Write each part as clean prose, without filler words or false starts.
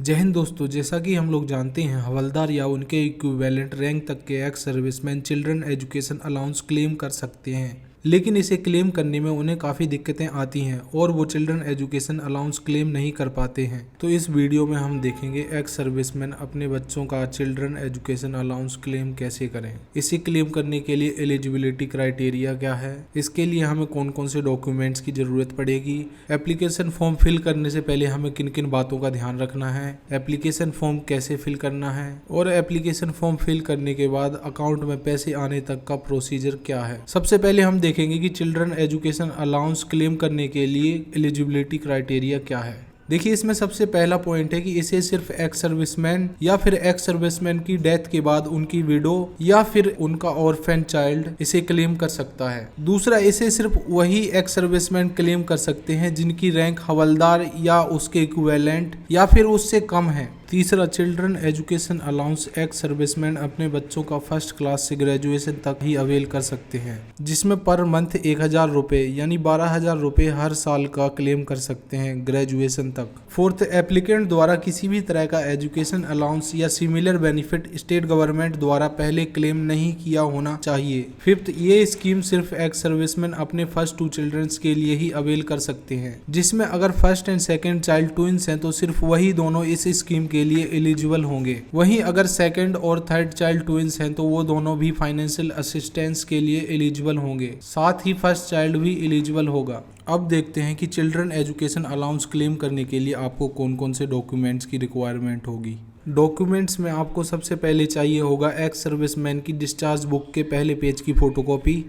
जय हिंद दोस्तों, जैसा कि हम लोग जानते हैं हवलदार या उनके इक्विवेलेंट रैंक तक के ex serviceman children education allowance claim कर सकते हैं, लेकिन इसे क्लेम करने में उन्हें काफ़ी दिक्कतें आती हैं और वो चिल्ड्रन एजुकेशन अलाउंस क्लेम नहीं कर पाते हैं। तो इस वीडियो में हम देखेंगे एक्स सर्विसमैन अपने बच्चों का चिल्ड्रन एजुकेशन अलाउंस क्लेम कैसे करें। इसे क्लेम करने के लिए एलिजिबिलिटी क्राइटेरिया क्या है, इसके लिए हमें कौन कौन से डॉक्यूमेंट्स की ज़रूरत पड़ेगी, एप्लीकेशन फॉर्म फिल करने से पहले हमें किन किन बातों का ध्यान रखना है, एप्लीकेशन फॉर्म कैसे फिल करना है और एप्लीकेशन फॉर्म फिल करने के बाद अकाउंट में पैसे आने तक का प्रोसीजर क्या है। सबसे पहले हम देखेंगे कि चिल्ड्रन एजुकेशन अलाउंस क्लेम करने के लिए एलिजिबिलिटी क्राइटेरिया क्या है। देखिए, इसमें सबसे पहला पॉइंट है कि इसे सिर्फ एक्स सर्विसमैन या फिर एक्स सर्विसमैन की डेथ के बाद उनकी विडो या फिर उनका ऑर्फन चाइल्ड इसे क्लेम कर सकता है। दूसरा, इसे सिर्फ वही एक्स सर्विसमैन क्लेम कर सकते हैं जिनकी रैंक हवलदार या उसके इक्विवेलेंट या फिर उससे कम है। तीसरा, children education allowance ex serviceman अपने बच्चों का फर्स्ट क्लास से ग्रेजुएशन तक ही अवेल कर सकते हैं, जिसमें पर मंथ 1000 रुपये यानी 12,000 रुपये हर साल का क्लेम कर सकते हैं ग्रेजुएशन तक। फोर्थ, एप्लीकेंट द्वारा किसी भी तरह का एजुकेशन अलाउंस या सिमिलर बेनिफिट स्टेट गवर्नमेंट द्वारा पहले क्लेम नहीं किया होना चाहिए। फिफ्थ, ये स्कीम सिर्फ एक्स सर्विसमैन अपने फर्स्ट 2 चिल्ड्रंस के लिए ही अवेल कर सकते हैं, जिसमें अगर first and second child twins हैं तो सिर्फ वही दोनों इस स्कीम के लिए एलिजिबल होंगे। वहीं अगर सेकंड और थर्ड चाइल्ड ट्विंस हैं तो वो दोनों भी फाइनेंशियल असिस्टेंस के लिए एलिजिबल होंगे, साथ ही फर्स्ट चाइल्ड भी एलिजिबल होगा। अब देखते हैं कि चिल्ड्रन एजुकेशन अलाउंस क्लेम करने के लिए आपको कौन कौन से डॉक्यूमेंट्स की रिक्वायरमेंट होगी। डॉक्यूमेंट्स में आपको सबसे पहले चाहिए होगा एक्स सर्विसमैन की डिस्चार्ज बुक के पहले पेज की फोटोकॉपी,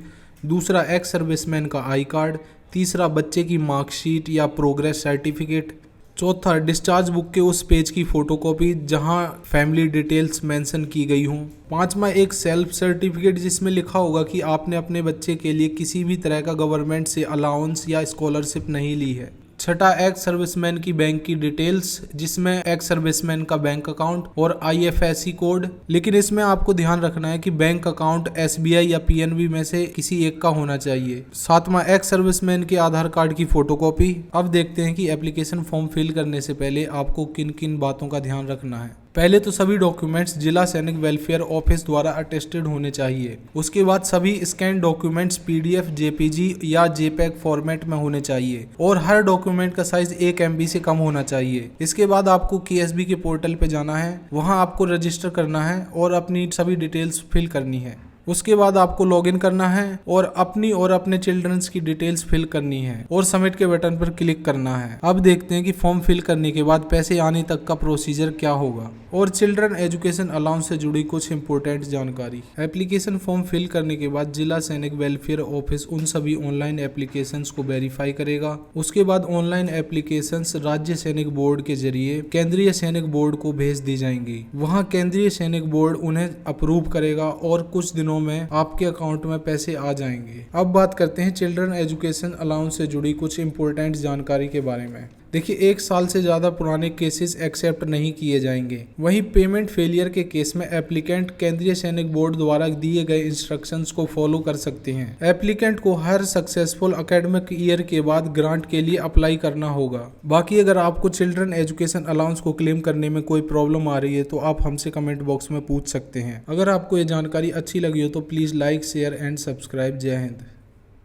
दूसरा एक्स सर्विसमैन का आई कार्ड, तीसरा बच्चे की मार्कशीट या प्रोग्रेस सर्टिफिकेट, चौथा डिस्चार्ज बुक के उस पेज की फोटोकॉपी जहां फैमिली डिटेल्स मेंशन की गई हों, पांचवा एक सेल्फ सर्टिफिकेट जिसमें लिखा होगा कि आपने अपने बच्चे के लिए किसी भी तरह का गवर्नमेंट से अलाउंस या स्कॉलरशिप नहीं ली है, छठा एक्स सर्विसमैन की बैंक की डिटेल्स जिसमें एक्स सर्विसमैन का बैंक अकाउंट और IFSC कोड, लेकिन इसमें आपको ध्यान रखना है कि बैंक अकाउंट SBI या PNB में से किसी एक का होना चाहिए। सातवां एक्स सर्विसमैन के आधार कार्ड की फोटोकॉपी। अब देखते हैं कि एप्लीकेशन फॉर्म फिल करने से पहले आपको किन किन बातों का ध्यान रखना है। पहले तो सभी डॉक्यूमेंट्स जिला सैनिक वेलफेयर ऑफिस द्वारा अटेस्टेड होने चाहिए। उसके बाद सभी स्कैन डॉक्यूमेंट्स PDF, JPG या JPEG फॉर्मेट में होने चाहिए और हर डॉक्यूमेंट का साइज 1 MB से कम होना चाहिए। इसके बाद आपको KSB के पोर्टल पे जाना है, वहां आपको रजिस्टर करना है और अपनी सभी डिटेल्स फिल करनी है। उसके बाद आपको लॉगिन करना है और अपनी और अपने चिल्ड्रंस की डिटेल्स फिल करनी है और सबमिट के बटन पर क्लिक करना है। अब देखते हैं कि फॉर्म फिल करने के बाद पैसे आने तक का प्रोसीजर क्या होगा और चिल्ड्रन एजुकेशन अलाउंस से जुड़ी कुछ इंपॉर्टेंट जानकारी। एप्लीकेशन फॉर्म फिल करने के बाद जिला सैनिक वेलफेयर ऑफिस उन सभी ऑनलाइन एप्लीकेशंस को वेरीफाई करेगा। उसके बाद ऑनलाइन एप्लीकेशंस राज्य सैनिक बोर्ड के जरिए केंद्रीय सैनिक बोर्ड को भेज दी जाएंगी। वहाँ केंद्रीय सैनिक बोर्ड उन्हें अप्रूव करेगा और कुछ दिनों में आपके अकाउंट में पैसे आ जाएंगे। अब बात करते हैं चिल्ड्रन एजुकेशन अलाउंस से जुड़ी कुछ इंपॉर्टेंट जानकारी के बारे में। देखिए, 1 साल से ज़्यादा पुराने केसेस एक्सेप्ट नहीं किए जाएंगे। वहीं पेमेंट फेलियर के केस में एप्लीकेंट केंद्रीय सैनिक बोर्ड द्वारा दिए गए इंस्ट्रक्शंस को फॉलो कर सकते हैं। एप्लीकेंट को हर सक्सेसफुल एकेडमिक ईयर के बाद ग्रांट के लिए अप्लाई करना होगा। बाकी अगर आपको चिल्ड्रन एजुकेशन अलाउंस को क्लेम करने में कोई प्रॉब्लम आ रही है तो आप हमसे कमेंट बॉक्स में पूछ सकते हैं। अगर आपको ये जानकारी अच्छी लगी हो तो please like, share and subscribe. जय हिंद।